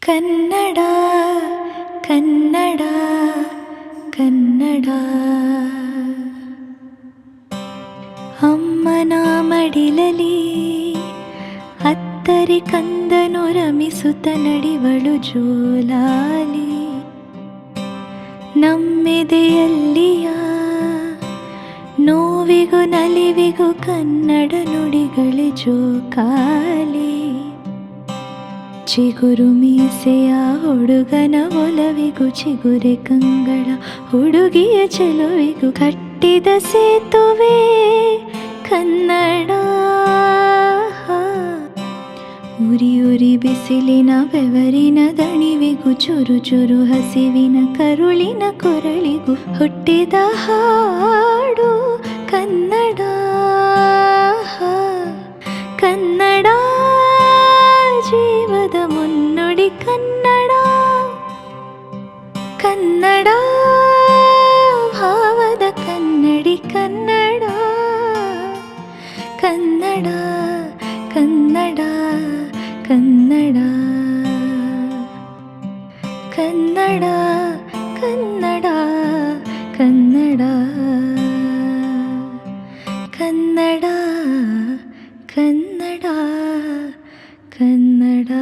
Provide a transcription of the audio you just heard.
ಕನ್ನಡ ಕನ್ನಡ ಕನ್ನಡ ಅಮ್ಮನ ಮಡಿಲಲಿ ಅತ್ತರೆ ಕಂದನು ರಮಿಸುತ್ತ ನಡಿವಳು ಜೋಲಾಲಿ ನಮ್ಮೆದೆಯಲ್ಲಿಯ ನೋವಿಗೂ ನಲಿವಿಗೂ ಕನ್ನಡ ನುಡಿಗಳೇ ಜೋಕಾಲಿ ಚಿಗುರು ಮೀಸೆಯ ಹುಡುಗನ ಒಲವಿಗೂ ಚಿಗುರೆ ಕಂಗಳ ಹುಡುಗಿಯ ಚೆಲುವಿಗೂ ಕಟ್ಟಿದ ಸೇತುವೆ ಕನ್ನಡ ಉರಿ ಉರಿ ಬಿಸಿಲಿನ ಬೆವರಿನ ದಣಿವಿಗೂ ಚುರು ಚುರು ಹಸಿವಿನ ಕರುಳಿನ ಕೊರಳಿಗೂ ಹುಟ್ಟಿದ ಹಾಡು ಕನ್ನಡ ಕನ್ನಡ ಜೀವದ ಮುನ್ನುಡಿ ಕನ್ನಡ ಕನ್ನಡ ಭಾವದ ಕನ್ನಡಿ ಕನ್ನಡ ಕನ್ನಡ ಕನ್ನಡ ಕನ್ನಡ ಕನ್ನಡ ಕನ್ನಡ ಕನ್ನಡ ಕನ್ನಡ ಕನ್ನಡ ಕನ್ನಡ